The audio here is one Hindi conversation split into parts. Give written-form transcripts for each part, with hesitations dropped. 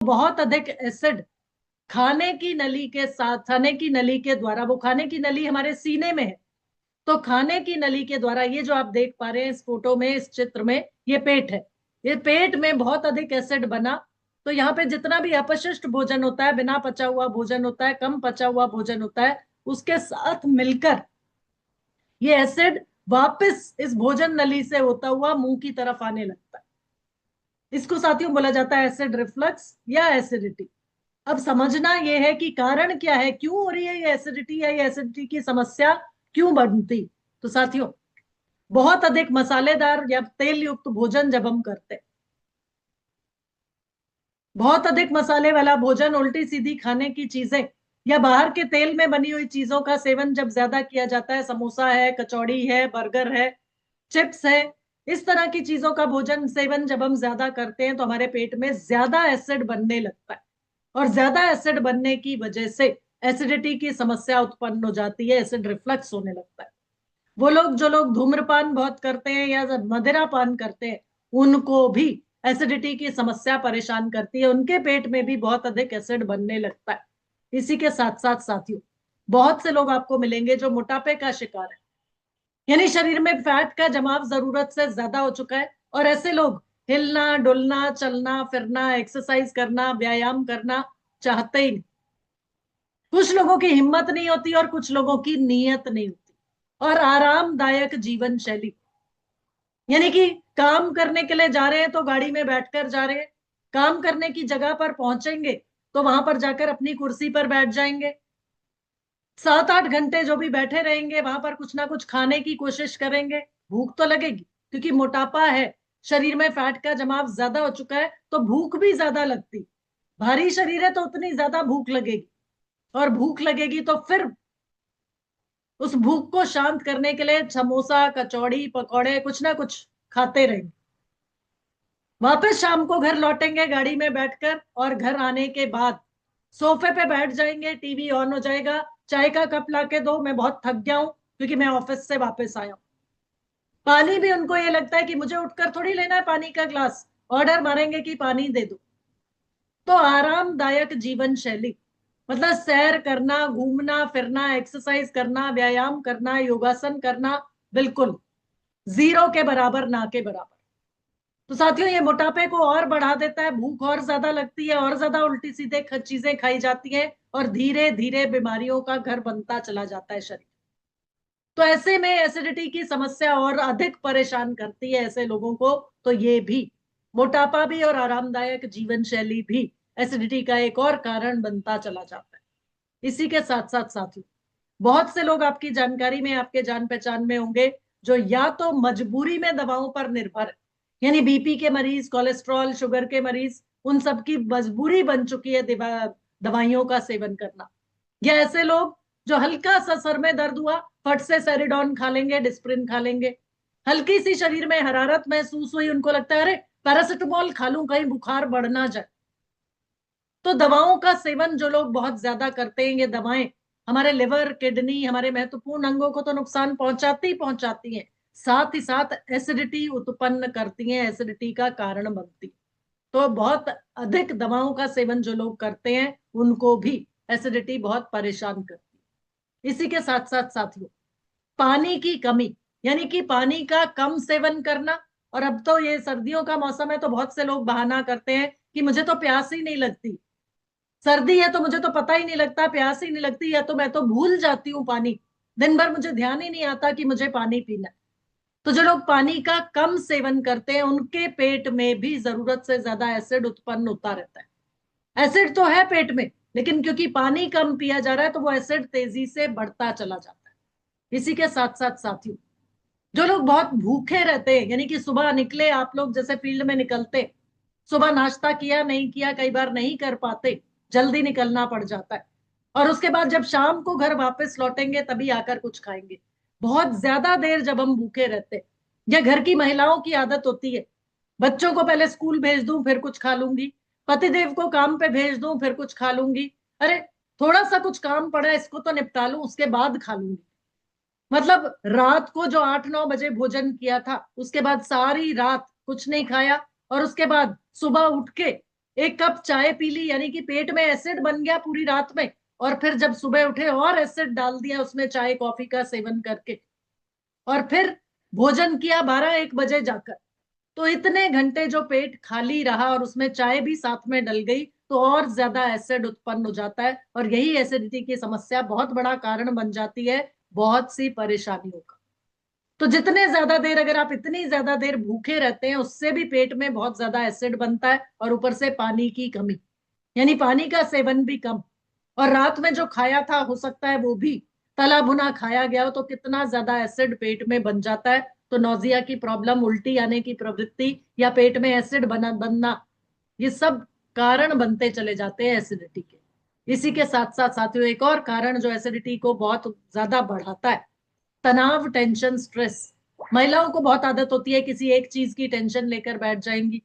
बहुत अधिक एसिड खाने की नली के साथ, खाने की नली के द्वारा, वो खाने की नली हमारे सीने में है, तो खाने की नली के द्वारा, ये जो आप देख पा रहे हैं इस फोटो में, इस चित्र में, ये पेट है। ये पेट में बहुत अधिक एसिड बना, तो यहाँ पे जितना भी अपशिष्ट भोजन होता है, बिना पचा हुआ भोजन होता है, कम पचा हुआ भोजन होता है, उसके साथ मिलकर ये एसिड वापस इस भोजन नली से होता हुआ मुंह की तरफ आने लगता है। इसको साथियों बोला जाता है एसिड रिफ्लक्स या एसिडिटी। अब समझना यह है कि कारण क्या है, क्यों हो रही है ये एसिडिटी, या ये एसिडिटी की समस्या क्यों बनती। तो साथियों, बहुत अधिक मसालेदार या तेल युक्त भोजन जब हम करते हैं, बहुत अधिक मसाले वाला भोजन, उल्टी सीधी खाने की चीजें, या बाहर के तेल में बनी हुई चीजों का सेवन जब ज्यादा किया जाता है, समोसा है, कचौड़ी है, बर्गर है, चिप्स है, इस तरह की चीजों का भोजन सेवन जब हम ज्यादा करते हैं तो हमारे पेट में ज्यादा एसिड बनने लगता है, और ज्यादा एसिड बनने की वजह से एसिडिटी की समस्या उत्पन्न हो जाती है, एसिड रिफ्लक्स होने लगता है। वो लोग, जो लोग धूम्रपान बहुत करते हैं या मदिरा पान करते हैं, उनको भी एसिडिटी की समस्या परेशान करती है, उनके पेट में भी बहुत अधिक एसिड बनने लगता है। इसी के साथ साथ साथियों, बहुत से लोग आपको मिलेंगे जो मोटापे का शिकार है, यानी शरीर में फैट का जमाव जरूरत से ज्यादा हो चुका है, और ऐसे लोग हिलना डुलना, चलना फिरना, एक्सरसाइज करना, व्यायाम करना चाहते ही नहीं। कुछ लोगों की हिम्मत नहीं होती और कुछ लोगों की नीयत नहीं होती। और आरामदायक जीवन शैली, यानी कि काम करने के लिए जा रहे हैं तो गाड़ी में बैठकर जा रहे हैं, काम करने की जगह पर पहुंचेंगे तो वहां पर जाकर अपनी कुर्सी पर बैठ जाएंगे, 7-8 घंटे जो भी बैठे रहेंगे वहां पर कुछ ना कुछ खाने की कोशिश करेंगे। भूख तो लगेगी, क्योंकि मोटापा है, शरीर में फैट का जमाव ज्यादा हो चुका है, तो भूख भी ज्यादा लगती। भारी शरीर है तो उतनी ज्यादा भूख लगेगी, और भूख लगेगी तो फिर उस भूख को शांत करने के लिए समोसा, कचौड़ी, पकौड़े, कुछ ना कुछ खाते रहेंगे। वापस शाम को घर लौटेंगे गाड़ी में बैठकर, और घर आने के बाद सोफे पे बैठ जाएंगे, टीवी ऑन हो जाएगा, चाय का कप लाके दो, मैं बहुत थक गया हूं क्योंकि मैं ऑफिस से वापस आया हूं। पानी भी उनको ये लगता है कि मुझे उठकर थोड़ी लेना है पानी का ग्लास, ऑर्डर मारेंगे कि पानी दे दो। तो आरामदायक जीवन शैली मतलब सैर करना, घूमना फिरना, एक्सरसाइज करना, व्यायाम करना, योगासन करना, बिल्कुल जीरो के बराबर, ना के बराबर। तो साथियों, ये मोटापे को और बढ़ा देता है, भूख और ज्यादा लगती है, और ज्यादा उल्टी सीधे चीजें खाई जाती हैं, और धीरे धीरे बीमारियों का घर बनता चला जाता है शरीर। तो ऐसे में एसिडिटी की समस्या और अधिक परेशान करती है ऐसे लोगों को। तो ये भी, मोटापा भी और आरामदायक जीवन शैली भी एसिडिटी का एक और कारण बनता चला जाता है। इसी के साथ साथ साथियों, बहुत से लोग आपकी जानकारी में, आपके जान पहचान में होंगे, जो या तो मजबूरी में दवाओं पर निर्भर है, यानी बीपी के मरीज, कोलेस्ट्रॉल, शुगर के मरीज, उन सब की मजबूरी बन चुकी है दवाइयों का सेवन करना। या ऐसे लोग जो हल्का सा सर में दर्द हुआ, फट से सेरिडॉन खा लेंगे, डिस्प्रिन खा लेंगे। हल्की सी शरीर में हरारत महसूस हुई, उनको लगता है अरे पैरासिटामोल खा लूं कहीं बुखार बढ़ ना जाए। तो दवाओं का सेवन जो लोग बहुत ज्यादा करते हैं, ये दवाएं हमारे लिवर, किडनी, हमारे महत्वपूर्ण अंगों को तो नुकसान पहुंचाती ही पहुंचाती हैं, साथ ही साथ एसिडिटी उत्पन्न करती हैं, एसिडिटी का कारण बनती। तो बहुत अधिक दवाओं का सेवन जो लोग करते हैं, उनको भी एसिडिटी बहुत परेशान करती है। इसी के साथ साथ साथियों, पानी की कमी, यानी कि पानी का कम सेवन करना। और अब तो ये सर्दियों का मौसम है, तो बहुत से लोग बहाना करते हैं कि मुझे तो प्यास ही नहीं लगती, सर्दी है तो मुझे तो पता ही नहीं लगता, प्यास ही नहीं लगती, या तो मैं तो भूल जाती हूँ पानी, दिन भर मुझे ध्यान ही नहीं आता कि मुझे पानी पीना है। तो जो लोग पानी का कम सेवन करते हैं, उनके पेट में भी जरूरत से ज्यादा एसिड उत्पन्न होता रहता है। एसिड तो है पेट में, लेकिन क्योंकि पानी कम पिया जा रहा है, तो वो एसिड तेजी से बढ़ता चला जाता है। इसी के साथ साथ साथियों, जो लोग बहुत भूखे रहते हैं, यानी कि सुबह निकले आप लोग, जैसे फील्ड में निकलते, सुबह नाश्ता किया नहीं किया, कई बार नहीं कर पाते, जल्दी निकलना पड़ जाता है, और उसके बाद जब शाम को घर वापस लौटेंगे तभी आकर कुछ खाएंगे। बहुत ज्यादा देर जब हम भूखे रहते, या घर की महिलाओं की आदत होती है, बच्चों को पहले स्कूल भेज दूं फिर कुछ खा लूंगी, पतिदेव को काम पे भेज दूं फिर कुछ खा लूंगी, अरे थोड़ा सा कुछ काम पड़ा है इसको तो निपटा लूं उसके बाद खा लूंगी। मतलब रात को जो 8-9 बजे भोजन किया था, उसके बाद सारी रात कुछ नहीं खाया, और उसके बाद सुबह उठ के एक कप चाय पी ली, यानी कि पेट में एसिड बन गया पूरी रात में, और फिर जब सुबह उठे और एसिड डाल दिया उसमें चाय कॉफी का सेवन करके, और फिर भोजन किया 12-1 बजे जाकर, तो इतने घंटे जो पेट खाली रहा और उसमें चाय भी साथ में डल गई, तो और ज्यादा एसिड उत्पन्न हो जाता है, और यही एसिडिटी की समस्या बहुत बड़ा कारण बन जाती है बहुत सी परेशानियों का। तो जितने ज्यादा देर, अगर आप इतनी ज्यादा देर भूखे रहते हैं, उससे भी पेट में बहुत ज्यादा एसिड बनता है, और ऊपर से पानी की कमी, यानी पानी का सेवन भी कम, और रात में जो खाया था हो सकता है वो भी तला भुना खाया गया हो, तो कितना ज्यादा एसिड पेट में बन जाता है, तो नौजिया की प्रॉब्लम, उल्टी आने की प्रवृत्ति, या पेट में एसिड बनना, ये सब कारण बनते चले जाते हैं एसिडिटी के। इसी के साथ साथ साथियों, एक और कारण जो एसिडिटी को बहुत ज्यादा बढ़ाता है, तनाव, टेंशन, स्ट्रेस। महिलाओं को बहुत आदत होती है किसी एक चीज की टेंशन लेकर बैठ जाएंगी,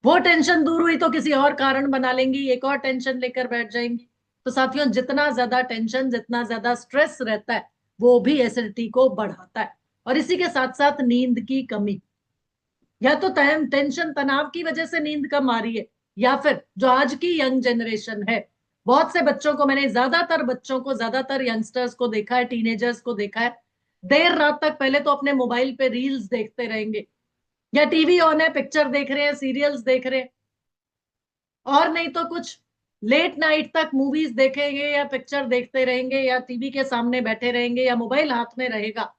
वो टेंशन दूर हुई तो किसी और कारण बना लेंगी, एक और टेंशन लेकर बैठ जाएंगी। तो साथियों, जितना ज्यादा टेंशन, जितना ज्यादा स्ट्रेस रहता है, वो भी एसिडिटी को बढ़ाता है। और इसी के साथ साथ नींद की कमी, या तो टेंशन तनाव की वजह से नींद कम आ रही है, या फिर जो आज की यंग जनरेशन है, बहुत से बच्चों को, मैंने ज्यादातर बच्चों को, ज्यादातर यंगस्टर्स को देखा है, टीनेजर्स को देखा है, देर रात तक पहले तो अपने मोबाइल पे रील्स देखते रहेंगे, या टीवी ऑन है, पिक्चर देख रहे हैं, सीरियल्स देख रहे हैं, और नहीं तो कुछ लेट नाइट तक मूवीज देखेंगे, या पिक्चर देखते रहेंगे, या टीवी के सामने बैठे रहेंगे, या मोबाइल हाथ में रहेगा,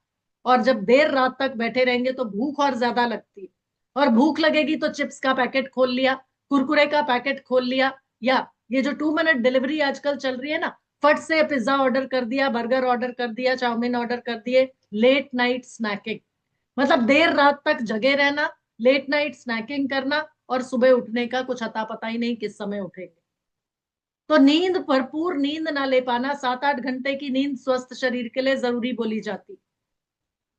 और जब देर रात तक बैठे रहेंगे तो भूख और ज्यादा लगती है, और भूख लगेगी तो चिप्स का पैकेट खोल लिया, कुरकुरे का पैकेट खोल लिया, या ये जो 2 मिनट डिलीवरी आजकल चल रही है ना, फट से पिज्जा ऑर्डर कर दिया, बर्गर ऑर्डर कर दिया, चाउमीन ऑर्डर कर दिए, लेट नाइट स्नैकिंग, मतलब देर रात तक जगे रहना, लेट नाइट स्नैकिंग करना, और सुबह उठने का कुछ अता पता ही नहीं किस समय उठेंगे। तो नींद, भरपूर नींद ना ले पाना, 7-8 घंटे की नींद स्वस्थ शरीर के लिए जरूरी बोली जाती,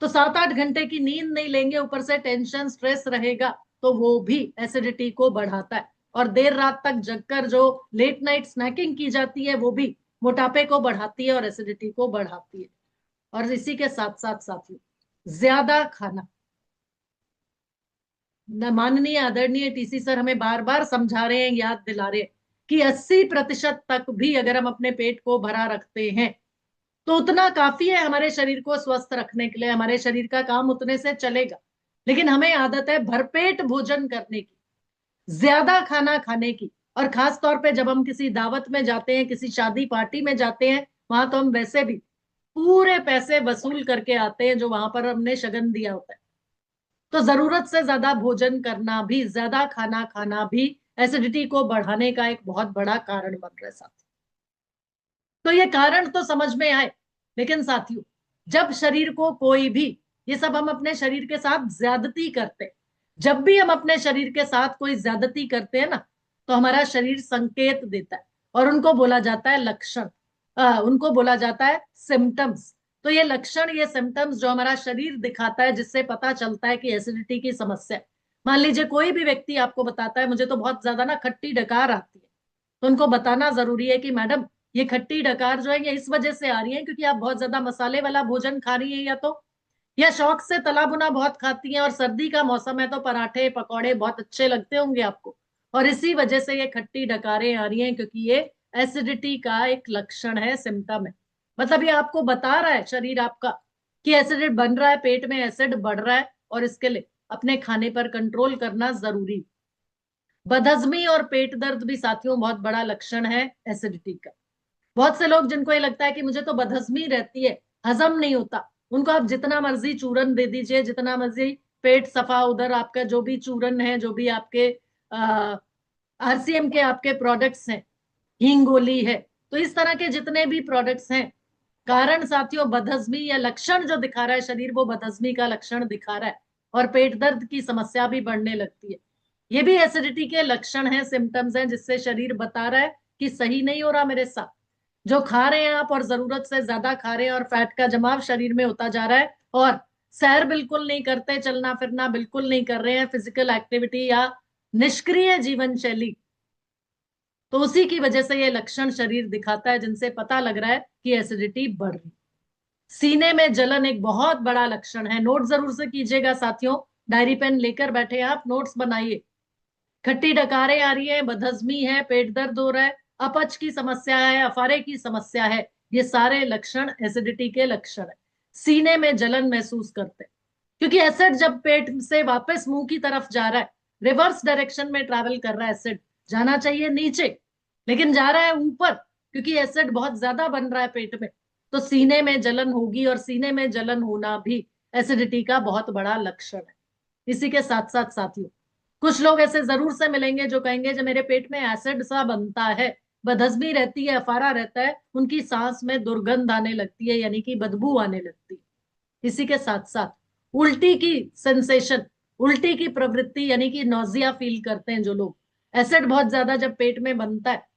तो 7-8 घंटे की नींद नहीं लेंगे, ऊपर से टेंशन, स्ट्रेस रहेगा, तो वो भी एसिडिटी को बढ़ाता है। और देर रात तक जगकर जो लेट नाइट स्नैकिंग की जाती है, वो भी मोटापे को बढ़ाती है और एसिडिटी को बढ़ाती है। और इसी के साथ साथ साथियों, ज्यादा खाना, माननीय आदरणीय टीसी सर हमें बार बार समझा रहे हैं, याद दिला रहे हैं कि 80% तक भी अगर हम अपने पेट को भरा रखते हैं, तो उतना काफी है हमारे शरीर को स्वस्थ रखने के लिए, हमारे शरीर का काम उतने से चलेगा। लेकिन हमें आदत है भरपेट भोजन करने की, ज्यादा खाना खाने की, और खास तौर पे जब हम किसी दावत में जाते हैं, किसी शादी पार्टी में जाते हैं, वहां तो हम वैसे भी पूरे पैसे वसूल करके आते हैं जो वहां पर हमने शगन दिया होता है। तो जरूरत से ज्यादा भोजन करना भी, ज्यादा खाना खाना भी एसिडिटी को बढ़ाने का एक बहुत बड़ा कारण बन रहा है साथियों। तो ये कारण तो समझ में आए, लेकिन साथियों, जब शरीर को कोई भी, ये सब हम अपने शरीर के साथ ज्यादती करते हैं, जब भी हम अपने शरीर के साथ कोई ज्यादती करते हैं ना, तो हमारा शरीर संकेत देता है, और उनको बोला जाता है लक्षण, उनको बोला जाता है सिम्टम्स। तो ये लक्षण, ये सिम्टम्स जो हमारा शरीर दिखाता है, जिससे पता चलता है कि एसिडिटी की समस्या है। मान लीजिए कोई भी व्यक्ति आपको बताता है मुझे तो बहुत ज्यादा ना खट्टी डकार आती है, तो उनको बताना जरूरी है कि मैडम, ये खट्टी डकार जो है ये इस वजह से आ रही है क्योंकि आप बहुत ज्यादा मसाले वाला भोजन खा रही हैं, या शौक से तला भुना बहुत खाती हैं, और सर्दी का मौसम है तो पराठे पकौड़े बहुत अच्छे लगते होंगे आपको, और इसी वजह से ये खट्टी डकारें आ रही हैं, क्योंकि ये एसिडिटी का एक लक्षण है, सिम्टम है। मतलब ये आपको बता रहा है शरीर आपका कि एसिड बन रहा है, पेट में एसिड बढ़ रहा है, और इसके लिए अपने खाने पर कंट्रोल करना जरूरी। बदहजमी और पेट दर्द भी साथियों बहुत बड़ा लक्षण है एसिडिटी का। बहुत से लोग जिनको ये लगता है कि मुझे तो बदहजमी रहती है, हजम नहीं होता, उनको आप जितना मर्जी चूरन दे दीजिए, जितना मर्जी पेट सफा, उधर आपका जो भी चूरन है, जो भी आपके आरसीएम के आपके प्रोडक्ट्स हैं, हींग गोली है, तो इस तरह के जितने भी प्रोडक्ट्स हैं, कारण साथियों बदहजमी, या लक्षण जो दिखा रहा है शरीर, वो बदहजमी का लक्षण दिखा रहा है, और पेट दर्द की समस्या भी बढ़ने लगती है। ये भी एसिडिटी के लक्षण हैं, सिम्टम्स हैं, जिससे शरीर बता रहा है कि सही नहीं हो रहा मेरे साथ। जो खा रहे हैं आप और जरूरत से ज्यादा खा रहे हैं, और फैट का जमाव शरीर में होता जा रहा है, और सैर बिल्कुल नहीं करते, चलना फिरना बिल्कुल नहीं कर रहे हैं, फिजिकल एक्टिविटी या निष्क्रिय जीवन शैली, तो उसी की वजह से ये लक्षण शरीर दिखाता है, जिनसे पता लग रहा है कि एसिडिटी बढ़ रही। सीने में जलन एक बहुत बड़ा लक्षण है, नोट जरूर से कीजिएगा साथियों, डायरी पेन लेकर बैठे आप, नोट्स बनाइए। खट्टी डकारें आ रही है, बदहजमी है, पेट दर्द हो रहा है, अपच की समस्या है, अफारे की समस्या है, ये सारे लक्षण एसिडिटी के लक्षण है। सीने में जलन महसूस करते हैं, क्योंकि एसिड जब पेट से वापस मुंह की तरफ जा रहा है, रिवर्स डायरेक्शन में ट्रैवल कर रहा है एसिड, जाना चाहिए नीचे लेकिन जा रहा है ऊपर, क्योंकि एसिड बहुत ज्यादा बन रहा है पेट में, तो सीने में जलन होगी, और सीने में जलन होना भी एसिडिटी का बहुत बड़ा लक्षण है। इसी के साथ साथ साथियों, कुछ लोग ऐसे जरूर से मिलेंगे जो कहेंगे जब मेरे पेट में एसिड सा बनता है, बदहजमी रहती है, अफारा रहता है, उनकी सांस में दुर्गंध आने लगती है, यानी कि बदबू आने लगती है। इसी के साथ साथ उल्टी की सेंसेशन, उल्टी की प्रवृत्ति, यानी कि नौजिया फील करते हैं जो लोग, एसिड बहुत ज्यादा जब पेट में बनता है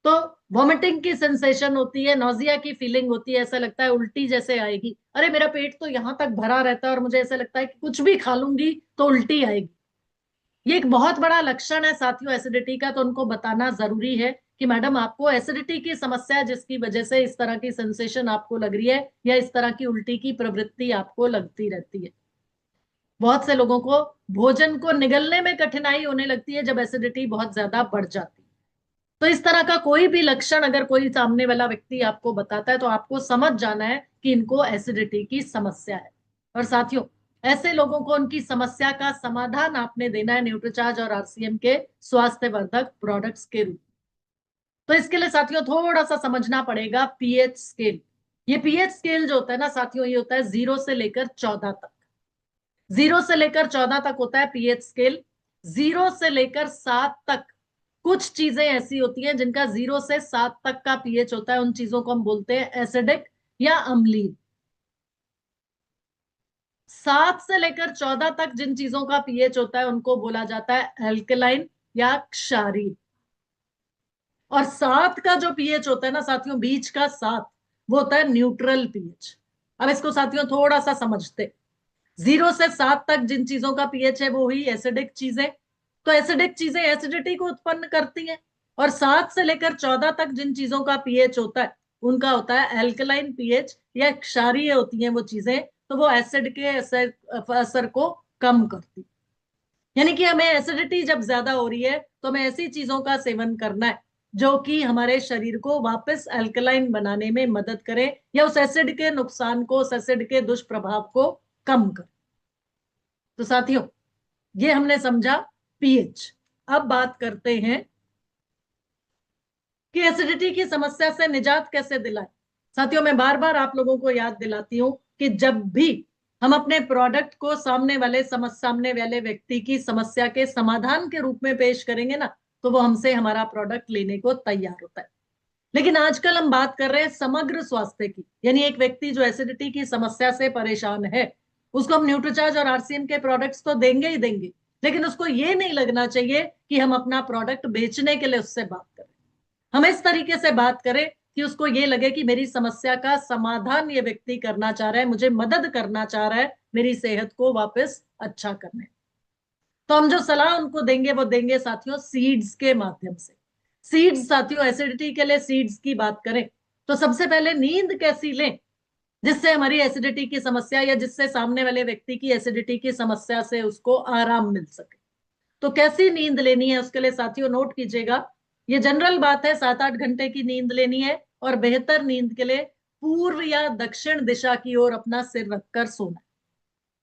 तो वॉमिटिंग की सेंसेशन होती है, नौजिया की फीलिंग होती है, ऐसा लगता है उल्टी जैसे आएगी, अरे मेरा पेट तो यहां तक भरा रहता है और मुझे ऐसा लगता है कि कुछ भी खा लूंगी तो उल्टी आएगी। ये एक बहुत बड़ा लक्षण है साथियों एसिडिटी का, तो उनको बताना जरूरी है कि मैडम आपको एसिडिटी की समस्या है, जिसकी वजह से इस तरह की सेंसेशन आपको लग रही है या इस तरह की उल्टी की प्रवृत्ति आपको लगती रहती है। बहुत से लोगों को भोजन को निगलने में कठिनाई होने लगती है जब एसिडिटी बहुत ज्यादा बढ़ जाती है। तो इस तरह का कोई भी लक्षण अगर कोई सामने वाला व्यक्ति आपको बताता है तो आपको समझ जाना है कि इनको एसिडिटी की समस्या है। और साथियों, ऐसे लोगों को उनकी समस्या का समाधान आपने देना है न्यूट्रीचार्ज और आरसीएम के स्वास्थ्यवर्धक प्रोडक्ट्स के रूप में। तो इसके लिए साथियों थोड़ा सा समझना पड़ेगा पीएच स्केल। ये पीएच स्केल जो होता है ना साथियों, ये होता है 0 से लेकर 14 तक। 0 से लेकर 14 तक होता है पीएच स्केल। 0 से लेकर 7 तक कुछ चीजें ऐसी होती हैं जिनका 0 से 7 तक का पीएच होता है, उन चीजों को हम बोलते हैं एसिडिक या अम्लीय। 7 से लेकर 14 तक जिन चीजों का पीएच होता है उनको बोला जाता है एल्कलाइन या क्षारीय। और 7 का जो पीएच होता है ना साथियों, बीच का 7, वो होता है न्यूट्रल पीएच। अब इसको साथियों थोड़ा सा समझते। 0 से 7 तक जिन चीजों का पीएच है वो ही एसिडिक चीजें, तो एसिडिक चीजें एसिडिटी को उत्पन्न करती हैं। और 7 से लेकर 14 तक जिन चीजों का पीएच होता है उनका होता है एल्कलाइन पीएच या क्षारीय होती हैं वो चीजें, तो वो एसिड के असर को कम करती। यानी कि हमें एसिडिटी जब ज्यादा हो रही है तो हमें ऐसी चीजों का सेवन करना है जो कि हमारे शरीर को वापस अल्कलाइन बनाने में मदद करे, या उस एसिड के नुकसान को, उस एसिड के दुष्प्रभाव को कम करे। तो साथियों, ये हमने समझा पीएच। अब बात करते हैं कि एसिडिटी की समस्या से निजात कैसे दिलाएं। साथियों, मैं बार बार आप लोगों को याद दिलाती हूं कि जब भी हम अपने प्रोडक्ट को सामने वाले व्यक्ति की समस्या के समाधान के रूप में पेश करेंगे ना, तो वो हमसे हमारा प्रोडक्ट लेने को तैयार होता है। लेकिन आजकल हम बात कर रहे हैं समग्र स्वास्थ्य की, यानी एक व्यक्ति जो एसिडिटी की समस्या से परेशान है उसको हम न्यूट्रीचार्ज और आरसीएम के प्रोडक्ट्स तो देंगे ही देंगे, लेकिन उसको ये नहीं लगना चाहिए कि हम अपना प्रोडक्ट बेचने के लिए उससे बात करें। हम इस तरीके से बात करें कि उसको ये लगे कि मेरी समस्या का समाधान ये व्यक्ति करना चाह रहा है, मुझे मदद करना चाह रहा है मेरी सेहत को वापस अच्छा करने। तो हम जो सलाह उनको देंगे वो देंगे साथियों सीड्स के माध्यम से। सीड्स साथियों, एसिडिटी के लिए सीड्स की बात करें तो सबसे पहले नींद कैसी लें जिससे हमारी एसिडिटी की समस्या या जिससे सामने वाले व्यक्ति की एसिडिटी की समस्या से उसको आराम मिल सके। तो कैसी नींद लेनी है उसके लिए साथियों नोट कीजिएगा। ये जनरल बात है, 7-8 घंटे की नींद लेनी है, और बेहतर नींद के लिए पूर्व या दक्षिण दिशा की ओर अपना सिर रखकर सोना।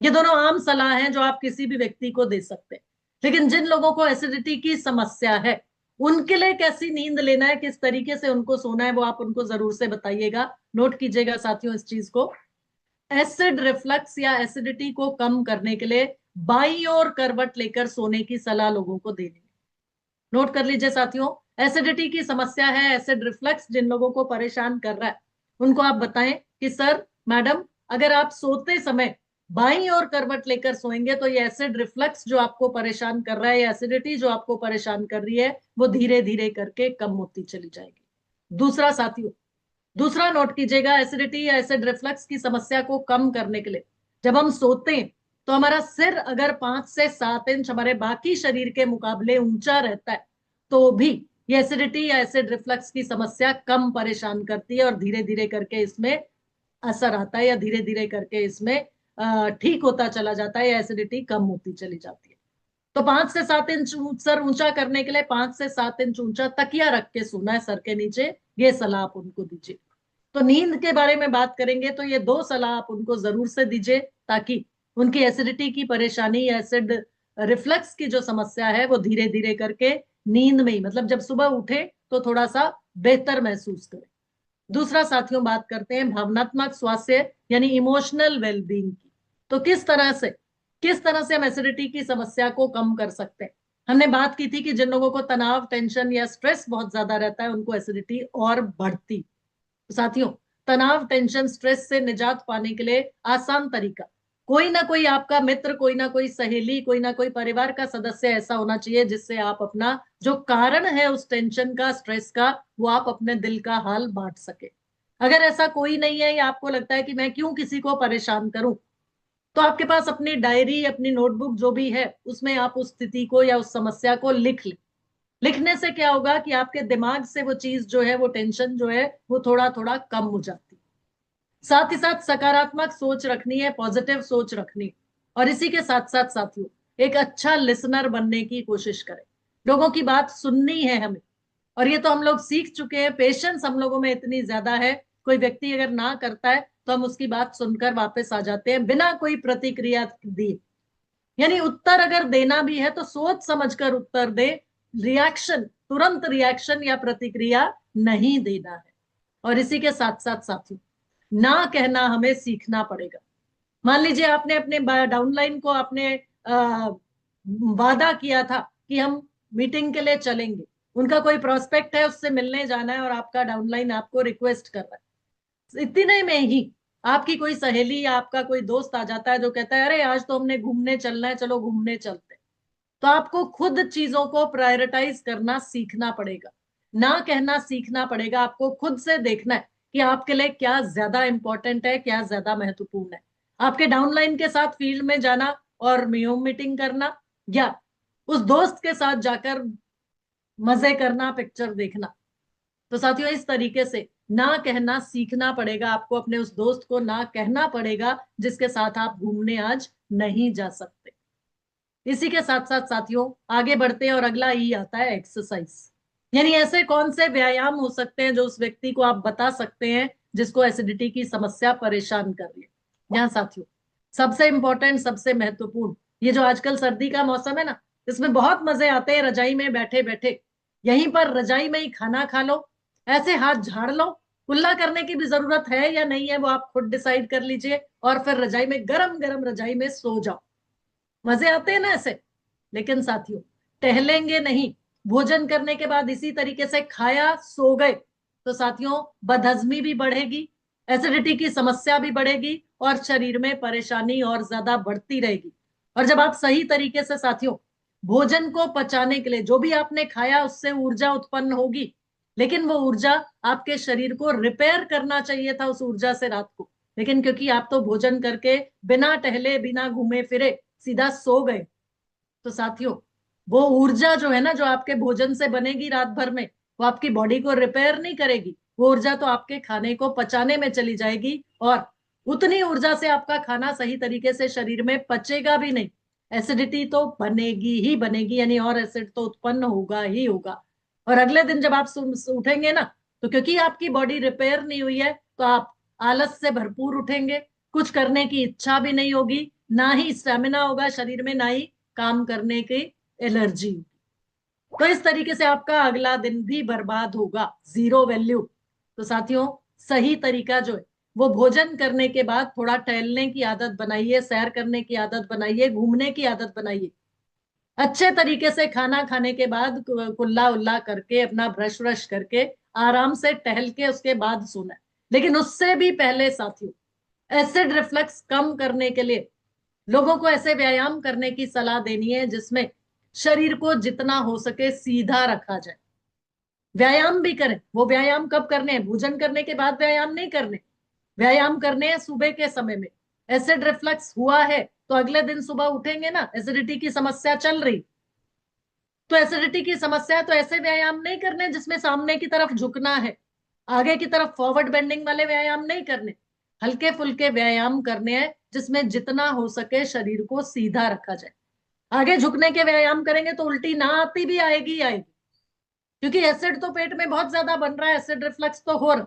ये दोनों आम सलाह हैं जो आप किसी भी व्यक्ति को दे सकते हैं। लेकिन जिन लोगों को एसिडिटी की समस्या है उनके लिए कैसी नींद लेना है, किस तरीके से उनको सोना है, वो आप उनको जरूर से बताइएगा। नोट कीजिएगा साथियों इस चीज को। एसिड रिफ्लक्स या एसिडिटी को कम करने के लिए बाईं ओर करवट लेकर सोने की सलाह लोगों को देनी है। नोट कर लीजिए साथियों, एसिडिटी की समस्या है, एसिड रिफ्लक्स जिन लोगों को परेशान कर रहा है उनको आप बताएं कि सर, मैडम, अगर आप सोते समय बाईं ओर करवट लेकर सोएंगे तो ये एसिड रिफ्लक्स जो आपको परेशान कर रहा है, या एसिडिटी जो आपको परेशान कर रही है, वो धीरे धीरे करके कम होती चली जाएगी। दूसरा साथियों, दूसरा नोट कीजिएगा, एसिडिटी या एसिड रिफ्लक्स की समस्या को कम करने के लिए जब हम सोते हैं तो हमारा सिर अगर 5 से 7 इंच हमारे बाकी शरीर के मुकाबले ऊंचा रहता है तो भी ये एसिडिटी या एसिड रिफ्लक्स की समस्या कम परेशान करती है, और धीरे धीरे करके इसमें असर आता है, या धीरे धीरे करके इसमें ठीक होता चला जाता है, या एसिडिटी कम होती चली जाती है। तो 5 से 7 इंच सर ऊंचा करने के लिए 5 से 7 इंच ऊंचा तकिया रख के सोना है सर के नीचे, ये सलाह आप उनको दीजिए। तो नींद के बारे में बात करेंगे तो ये 2 सलाह आप उनको जरूर से दीजिए, ताकि उनकी एसिडिटी की परेशानी, एसिड रिफ्लक्स की जो समस्या है वो धीरे धीरे करके नींद में ही, मतलब जब सुबह उठे तो थोड़ा सा बेहतर महसूस करें। दूसरा साथियों, बात करते हैं भावनात्मक स्वास्थ्य यानी इमोशनल वेलबींग की। तो किस तरह से हम एसिडिटी की समस्या को कम कर सकते हैं। हमने बात की थी कि जिन लोगों को तनाव, टेंशन या स्ट्रेस बहुत ज्यादा रहता है उनको एसिडिटी और बढ़ती। तो साथियों, तनाव, टेंशन, स्ट्रेस से निजात पाने के लिए आसान तरीका, कोई ना कोई आपका मित्र, कोई ना कोई सहेली, कोई ना कोई परिवार का सदस्य ऐसा होना चाहिए जिससे आप अपना जो कारण है उस टेंशन का, स्ट्रेस का, वो आप अपने दिल का हाल बांट सके। अगर ऐसा कोई नहीं है या आपको लगता है कि मैं क्यों किसी को परेशान करूं, तो आपके पास अपनी डायरी, अपनी नोटबुक जो भी है, उसमें आप उस स्थिति को या उस समस्या को लिख लें। लिखने से क्या होगा कि आपके दिमाग से वो चीज जो है, वो टेंशन जो है, वो थोड़ा थोड़ा कम हो जाती है। साथ ही साथ सकारात्मक सोच रखनी है, पॉजिटिव सोच रखनी। और इसी के साथ साथ साथियों, एक अच्छा लिसनर बनने की कोशिश करें। लोगों की बात सुननी है हमें, और ये तो हम लोग सीख चुके हैं। पेशेंस हम लोगों में इतनी ज्यादा है, कोई व्यक्ति अगर ना करता है तो हम उसकी बात सुनकर वापस आ जाते हैं बिना कोई प्रतिक्रिया दिए। यानी उत्तर अगर देना भी है तो सोच समझकर उत्तर दे, रिएक्शन, तुरंत रिएक्शन या प्रतिक्रिया नहीं देना है। और इसी के साथ साथ साथियों, ना कहना हमें सीखना पड़ेगा। मान लीजिए आपने अपने डाउनलाइन को आपने वादा किया था कि हम मीटिंग के लिए चलेंगे, उनका कोई प्रोस्पेक्ट है, उससे मिलने जाना है, और आपका डाउनलाइन आपको रिक्वेस्ट कर रहा है। इतने में ही आपकी कोई सहेली या आपका कोई दोस्त आ जाता है जो कहता है अरे आज तो हमने घूमने चलना है, चलो घूमने चलते हैं। तो आपको खुद चीजों को प्रायोरिटाइज करना सीखना पड़ेगा, ना कहना सीखना पड़ेगा। आपको खुद से देखना है कि आपके लिए क्या ज्यादा इंपॉर्टेंट है, क्या ज्यादा महत्वपूर्ण है। आपके डाउनलाइन के साथ फील्ड में जाना और मियोम मीटिंग करना, या उस दोस्त के साथ जाकर मजे करना, पिक्चर देखना। तो साथियों, इस तरीके से ना कहना सीखना पड़ेगा आपको। अपने उस दोस्त को ना कहना पड़ेगा जिसके साथ आप घूमने आज नहीं जा सकते। इसी के साथ साथ साथियों, आगे बढ़ते हैं और अगला ई आता है एक्सरसाइज। यानी ऐसे कौन से व्यायाम हो सकते हैं जो उस व्यक्ति को आप बता सकते हैं जिसको एसिडिटी की समस्या परेशान कर रही है। यहाँ साथियों, सबसे इंपॉर्टेंट, सबसे महत्वपूर्ण, ये जो आजकल सर्दी का मौसम है ना, इसमें बहुत मजे आते हैं रजाई में बैठे बैठे। यहीं पर रजाई में ही खाना खा लो, ऐसे हाथ झाड़ लो। कुल्ला करने की भी जरूरत है या नहीं है वो आप खुद डिसाइड कर लीजिए, और फिर रजाई में, गरम गरम रजाई में सो जाओ। मजे आते हैं ना ऐसे। लेकिन साथियों, टहलेंगे नहीं, भोजन करने के बाद इसी तरीके से खाया, सो गए, तो साथियों बदहजमी भी बढ़ेगी, एसिडिटी की समस्या भी बढ़ेगी, और शरीर में परेशानी और ज्यादा बढ़ती रहेगी। और जब आप सही तरीके से साथियों भोजन को पचाने के लिए, जो भी आपने खाया उससे ऊर्जा उत्पन्न होगी, लेकिन वो ऊर्जा आपके शरीर को रिपेयर करना चाहिए था उस ऊर्जा से रात को। लेकिन क्योंकि आप तो भोजन करके बिना टहले, बिना घूमे फिरे सीधा सो गए, तो साथियों वो ऊर्जा जो है ना, जो आपके भोजन से बनेगी रात भर में, वो आपकी बॉडी को रिपेयर नहीं करेगी। वो ऊर्जा तो आपके खाने को पचाने में चली जाएगी, और उतनी ऊर्जा से आपका खाना सही तरीके से शरीर में पचेगा भी नहीं। एसिडिटी तो बनेगी ही बनेगी, यानी और एसिड तो उत्पन्न होगा ही होगा। और अगले दिन जब आप उठेंगे ना, तो क्योंकि आपकी बॉडी रिपेयर नहीं हुई है, तो आप आलस से भरपूर उठेंगे, कुछ करने की इच्छा भी नहीं होगी, ना ही स्टेमिना होगा शरीर में, ना ही काम करने की एलर्जी। तो इस तरीके से आपका अगला दिन भी बर्बाद होगा, जीरो वैल्यू। तो साथियों, सही तरीका जो है वो भोजन करने के बाद थोड़ा टहलने की आदत बनाइए, सैर करने की आदत बनाइए, घूमने की आदत बनाइए। अच्छे तरीके से खाना खाने के बाद कुल्ला उल्ला करके, अपना ब्रश व्रश करके, आराम से टहल के उसके बाद सोना है। लेकिन उससे भी पहले साथियों, एसिड रिफ्लक्स कम करने के लिए लोगों को ऐसे व्यायाम करने की सलाह देनी है जिसमें शरीर को जितना हो सके सीधा रखा जाए। व्यायाम भी करें, वो व्यायाम कब करने हैं? भोजन करने के बाद व्यायाम नहीं करने, व्यायाम करने हैं सुबह के समय में। एसिड रिफ्लक्स हुआ है तो अगले दिन सुबह उठेंगे ना, एसिडिटी की समस्या चल रही, तो एसिडिटी की समस्या, तो ऐसे व्यायाम नहीं करने जिसमें सामने की तरफ झुकना है, आगे की तरफ फॉरवर्ड बेंडिंग वाले व्यायाम नहीं करने। हल्के फुल्के व्यायाम करने हैं जिसमें जितना हो सके शरीर को सीधा रखा जाए। आगे झुकने के व्यायाम करेंगे तो उल्टी ना आती भी आएगी ही आएगी, क्योंकि एसिड तो पेट में बहुत ज्यादा बन रहा है, एसिड रिफ्लक्स तो हो रहा।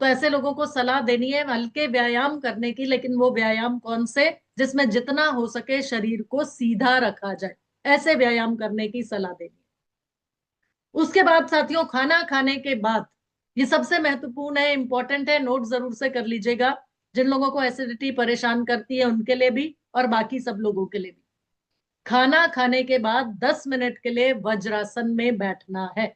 तो ऐसे लोगों को सलाह देनी है हल्के व्यायाम करने की, लेकिन वो व्यायाम कौन से, जिसमें जितना हो सके शरीर को सीधा रखा जाए, ऐसे व्यायाम करने की सलाह देनी है। उसके बाद साथियों, खाना खाने के बाद, ये सबसे महत्वपूर्ण है, इंपॉर्टेंट है, नोट जरूर से कर लीजिएगा, जिन लोगों को एसिडिटी परेशान करती है उनके लिए भी और बाकी सब लोगों के लिए भी। खाना खाने के बाद 10 मिनट के लिए वज्रासन में बैठना है।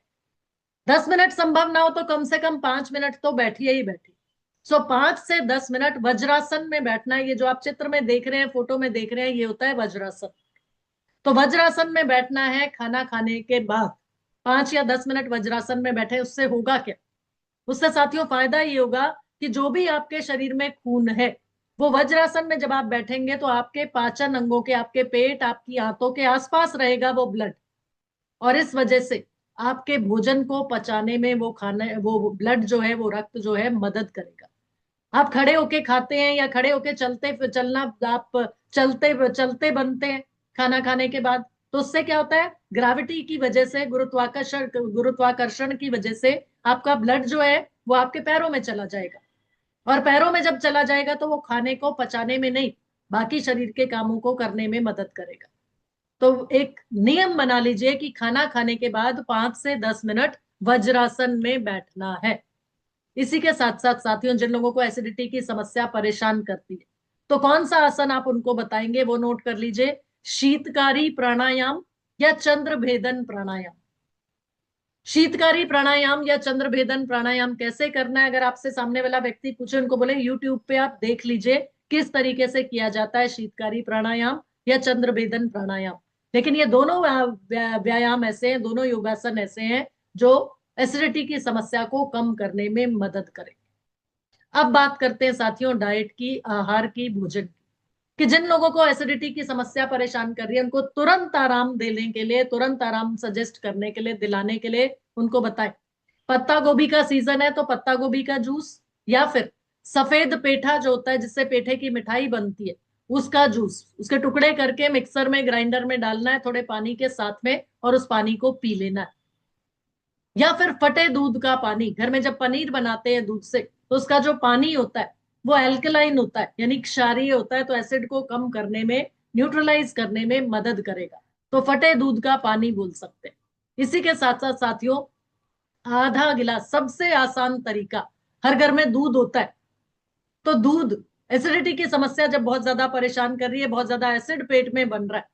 10 मिनट संभव ना हो तो कम से कम 5 मिनट तो बैठिए ही बैठिए। 5 से 10 मिनट वज्रासन में बैठना है। ये जो आप चित्र में देख रहे हैं, फोटो में देख रहे हैं, ये होता है वज्रासन। तो वज्रासन में बैठना है खाना खाने के बाद। 5 या 10 मिनट वज्रासन में बैठे, उससे होगा क्या? उससे साथियों फायदा ये होगा कि जो भी आपके शरीर में खून है, वो वज्रासन में जब आप बैठेंगे तो आपके पाचन अंगों के, आपके पेट, आपकी आंतों के आसपास रहेगा वो ब्लड, और इस वजह से आपके भोजन को पचाने में वो खाने, वो ब्लड जो है, वो रक्त जो है, मदद करेगा। आप खड़े होके खाते हैं या खड़े होके चलना, आप चलते चलते बनते हैं खाना खाने के बाद, तो उससे क्या होता है, ग्रेविटी की वजह से, गुरुत्वाकर्षण की वजह से आपका ब्लड जो है वो आपके पैरों में चला जाएगा, और पैरों में जब चला जाएगा तो वो खाने को पचाने में नहीं, बाकी शरीर के कामों को करने में मदद करेगा। तो एक नियम बना लीजिए कि खाना खाने के बाद 5 से 10 मिनट वज्रासन में बैठना है। इसी के साथ साथ साथियों, जिन लोगों को एसिडिटी की समस्या परेशान करती है, तो कौन सा आसन आप उनको बताएंगे वो नोट कर लीजिए। शीतकारी प्राणायाम या चंद्र भेदन प्राणायाम। शीतकारी प्राणायाम या चंद्र भेदन प्राणायाम कैसे करना है, अगर आपसे सामने वाला व्यक्ति पूछे, उनको बोले यूट्यूब पे आप देख लीजिए किस तरीके से किया जाता है शीतकारी प्राणायाम या चंद्र भेदन प्राणायाम। लेकिन ये दोनों व्यायाम ऐसे हैं, दोनों योगासन ऐसे हैं जो एसिडिटी की समस्या को कम करने में मदद करें। अब बात करते हैं साथियों डाइट की, आहार की, भोजन की, कि जिन लोगों को एसिडिटी की समस्या परेशान कर रही है उनको तुरंत आराम देने के लिए, तुरंत आराम सजेस्ट करने के लिए, दिलाने के लिए उनको बताएं। पत्ता गोभी का सीजन है तो पत्ता गोभी का जूस, या फिर सफेद पेठा जो होता है जिससे पेठे की मिठाई बनती है, उसका जूस, उसके टुकड़े करके मिक्सर में, ग्राइंडर में डालना है थोड़े पानी के साथ में, और उस पानी को पी लेना है। या फिर फटे दूध का पानी, घर में जब पनीर बनाते हैं दूध से, तो उसका जो पानी होता है वो एल्कलाइन होता है, यानी क्षारीय होता है, तो एसिड को कम करने में, न्यूट्रलाइज करने में मदद करेगा। तो फटे दूध का पानी बोल सकते हैं। इसी के साथ साथ साथियों, आधा गिलास, सबसे आसान तरीका, हर घर में दूध होता है, तो दूध, एसिडिटी की समस्या जब बहुत ज्यादा परेशान कर रही है, बहुत ज्यादा एसिड पेट में बन रहा है,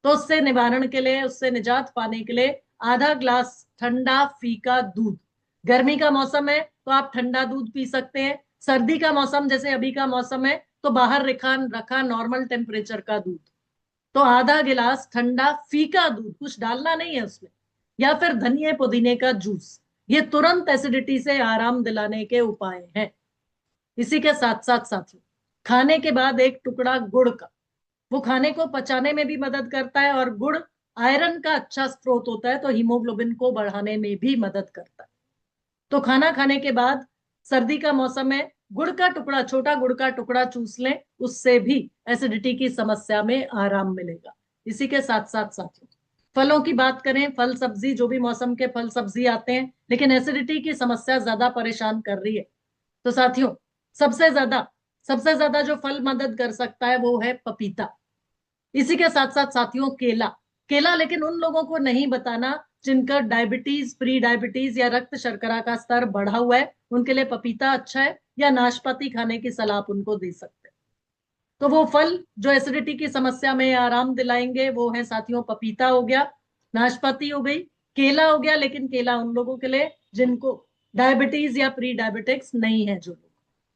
तो उससे निवारण के लिए, उससे निजात पाने के लिए आधा ग्लास ठंडा फीका दूध। गर्मी का मौसम है तो आप ठंडा दूध पी सकते हैं, सर्दी का मौसम जैसे अभी का मौसम है तो बाहर रखा रखा नॉर्मल टेम्परेचर का दूध। तो आधा गिलास ठंडा फीका दूध, कुछ डालना नहीं है उसमें। या फिर धनिए पुदीने का जूस, ये तुरंत एसिडिटी से आराम दिलाने के उपाय हैं। इसी के साथ साथ साथियों, खाने के बाद एक टुकड़ा गुड़ का, वो खाने को पचाने में भी मदद करता है, और गुड़ आयरन का अच्छा स्रोत होता है, तो हीमोग्लोबिन को बढ़ाने में भी मदद करता है। तो खाना खाने के बाद, सर्दी का मौसम है, गुड़ का टुकड़ा, छोटा गुड़ का टुकड़ा चूस लें, उससे भी एसिडिटी की समस्या में आराम मिलेगा। इसी के साथ साथ साथियों, फलों की बात करें, फल सब्जी, जो भी मौसम के फल सब्जी आते हैं, लेकिन एसिडिटी की समस्या ज्यादा परेशान कर रही है, तो साथियों सबसे ज्यादा, सबसे ज्यादा जो फल मदद कर सकता है वो है पपीता। इसी के साथ साथ साथियों केला। केला लेकिन उन लोगों को नहीं बताना जिनका डायबिटीज, प्री डायबिटीज या रक्त शर्करा का स्तर बढ़ा हुआ है, उनके लिए पपीता अच्छा है, या नाशपाती खाने की सलाह आप उनको दे सकते हैं। तो वो फल जो एसिडिटी की समस्या में आराम दिलाएंगे वो है साथियों, पपीता हो गया, नाशपाती हो गई, केला हो गया, लेकिन केला उन लोगों के लिए जिनको डायबिटीज या प्री डायबिटिक्स नहीं है जो लोग।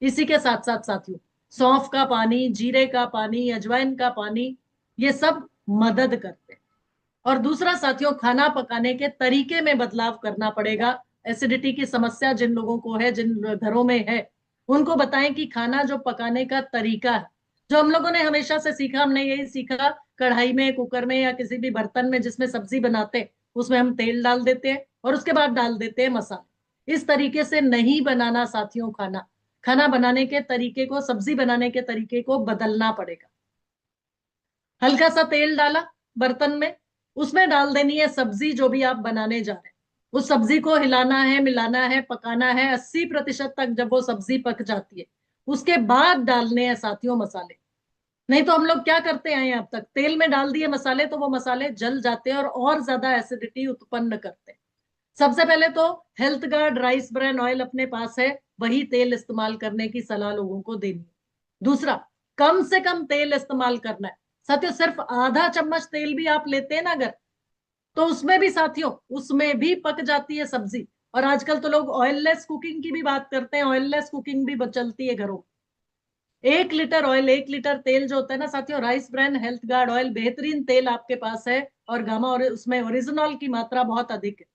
इसी के साथ साथ साथियों, सौंफ का पानी, जीरे का पानी, अजवाइन का पानी, ये सब मदद करते हैं। और दूसरा साथियों, खाना पकाने के तरीके में बदलाव करना पड़ेगा। एसिडिटी की समस्या जिन लोगों को है, जिन घरों में है, उनको बताएं कि खाना जो पकाने का तरीका है, जो हम लोगों ने हमेशा से सीखा, हमने यही सीखा, कढ़ाई में, कुकर में या किसी भी बर्तन में जिसमें सब्जी बनाते हैं, उसमें हम तेल डाल देते हैं और उसके बाद डाल देते हैं मसाले। इस तरीके से नहीं बनाना साथियों खाना। खाना बनाने के तरीके को, सब्जी बनाने के तरीके को बदलना पड़ेगा। हल्का सा तेल डाला बर्तन में, उसमें डाल देनी है सब्जी जो भी आप बनाने जा रहे हैं। उस सब्जी को हिलाना है, मिलाना है, पकाना है 80% तक। जब वो सब्जी पक जाती है उसके बाद डालने हैं साथियों मसाले। नहीं तो हम लोग क्या करते आए हैं अब तक, तेल में डाल दिए मसाले तो वो मसाले जल जाते हैं और ज्यादा एसिडिटी उत्पन्न करते हैं। सबसे पहले तो health guard rice bran oil अपने पास है, वही तेल इस्तेमाल करने की सलाह लोगों को देनी है। दूसरा, कम से कम तेल इस्तेमाल करना है साथियों। सिर्फ आधा चम्मच तेल भी आप लेते हैं ना अगर, तो उसमें भी साथियों, उसमें भी पक जाती है सब्जी। और आजकल तो लोग ऑयललेस कुकिंग की भी बात करते हैं, ऑयललेस कुकिंग भी चलती है घरों। 1 लीटर ऑयल, 1 लीटर तेल जो होता है ना साथियों, rice bran health guard oil बेहतरीन तेल आपके पास है, और गामा और उसमें ओरिजिनॉल की मात्रा बहुत अधिक है।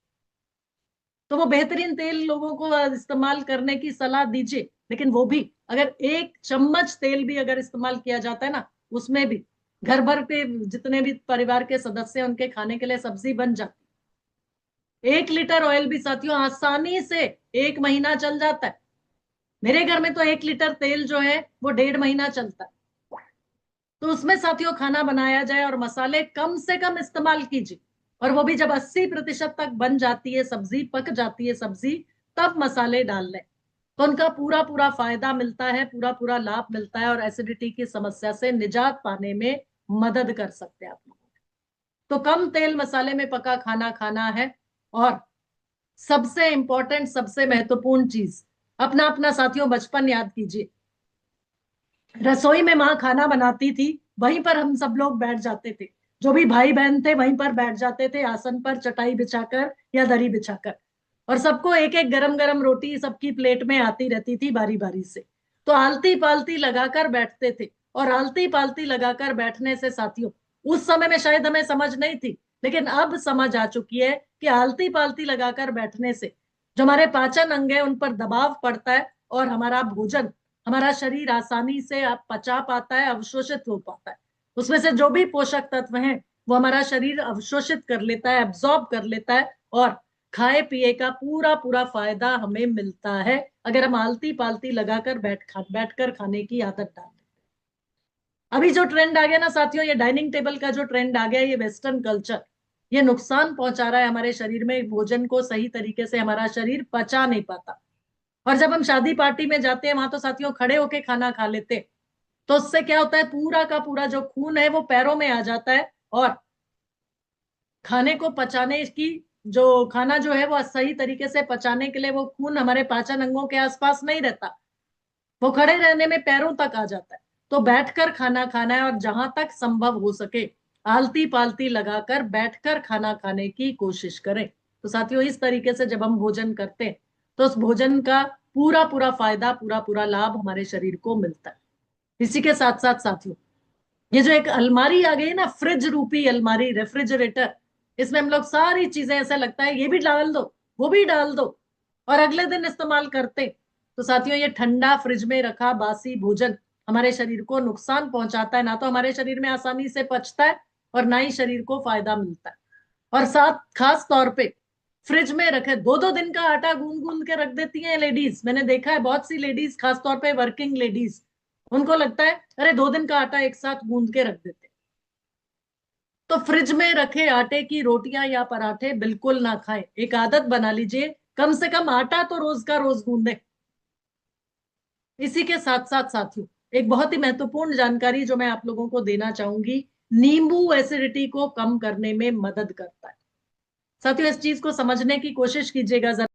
तो वो बेहतरीन तेल लोगों को इस्तेमाल करने की सलाह दीजिए। लेकिन वो भी अगर 1 चम्मच तेल भी अगर इस्तेमाल किया जाता है ना, उसमें भी घर भर के जितने भी परिवार के सदस्य हैं उनके खाने के लिए सब्जी बन जाती। 1 लीटर ऑयल भी साथियों आसानी से 1 महीना चल जाता है। मेरे घर में तो 1 लीटर तेल जो है वो 1.5 महीना चलता है। तो उसमें साथियों खाना बनाया जाए और मसाले कम से कम इस्तेमाल कीजिए। और वो भी जब 80% तक बन जाती है सब्जी, पक जाती है सब्जी, तब मसाले डाल लें। तो उनका पूरा पूरा फायदा मिलता है, पूरा पूरा लाभ मिलता है, और एसिडिटी की समस्या से निजात पाने में मदद कर सकते हैं आप लोग। तो कम तेल मसाले में पका खाना खाना है। और सबसे इंपॉर्टेंट, सबसे महत्वपूर्ण चीज, अपना अपना साथियों बचपन याद कीजिए। रसोई में माँ खाना बनाती थी, वहीं पर हम सब लोग बैठ जाते थे। जो भी भाई बहन थे वहीं पर बैठ जाते थे, आसन पर चटाई बिछाकर या दरी बिछाकर। और सबको एक एक गरम गरम रोटी सबकी प्लेट में आती रहती थी बारी बारी से। तो आलती पालती लगाकर बैठते थे। और आलती पालती लगाकर बैठने से साथियों, उस समय में शायद हमें समझ नहीं थी, लेकिन अब समझ आ चुकी है कि आलती पालती लगाकर बैठने से जो हमारे पाचन अंग है उन पर दबाव पड़ता है, और हमारा भोजन, हमारा शरीर आसानी से आप पचा पाता है, अवशोषित हो पाता है। उसमें से जो भी पोषक तत्व हैं वो हमारा शरीर अवशोषित कर लेता है, एब्जॉर्ब कर लेता है, और खाए पिए का पूरा पूरा फायदा हमें मिलता है अगर हम आलती पालती लगाकर बैठकर खाने की आदत डाल दें। अभी जो ट्रेंड आ गया ना साथियों, ये डाइनिंग टेबल का जो ट्रेंड आ गया, ये वेस्टर्न कल्चर, ये नुकसान पहुंचा रहा है हमारे शरीर में। भोजन को सही तरीके से हमारा शरीर पचा नहीं पाता। और जब हम शादी पार्टी में जाते हैं वहां तो साथियों खड़े होके खाना खा लेते हैं। तो उससे क्या होता है, पूरा का पूरा जो खून है वो पैरों में आ जाता है, और खाने को पचाने की, जो खाना जो है वो सही तरीके से पचाने के लिए वो खून हमारे पाचन अंगों के आसपास नहीं रहता, वो खड़े रहने में पैरों तक आ जाता है। तो बैठकर खाना खाना है, और जहां तक संभव हो सके आलती पालती लगाकर बैठकर खाना खाने की कोशिश करें। तो साथियों इस तरीके से जब हम भोजन करते हैं तो उस भोजन का पूरा पूरा फायदा, पूरा पूरा लाभ हमारे शरीर को मिलता है। इसी के साथ साथ साथियों, ये जो एक अलमारी आ गई है ना, फ्रिज रूपी अलमारी, रेफ्रिजरेटर, इसमें हम लोग सारी चीजें ऐसा लगता है ये भी डाल दो, वो भी डाल दो, और अगले दिन इस्तेमाल करते। तो साथियों ये ठंडा फ्रिज में रखा बासी भोजन हमारे शरीर को नुकसान पहुंचाता है, ना तो हमारे शरीर में आसानी से पचता है और ना ही शरीर को फायदा मिलता है। और साथ खास तौर पे फ्रिज में रखे 2-2 दिन का आटा गूंद गूंद के रख देती हैं लेडीज। मैंने देखा है बहुत सी लेडीज, खास तौर पे वर्किंग लेडीज, उनको लगता है अरे 2 दिन का आटा एक साथ गूंद के रख देते। तो फ्रिज में रखे आटे की रोटियां या पराठे बिल्कुल ना खाएं। एक आदत बना लीजिए, कम से कम आटा तो रोज का रोज गूंदें। इसी के साथ साथ साथियों, एक बहुत ही महत्वपूर्ण जानकारी जो मैं आप लोगों को देना चाहूंगी, नींबू एसिडिटी को कम करने में मदद करता है। साथियों इस चीज को समझने की कोशिश कीजिएगा जरा।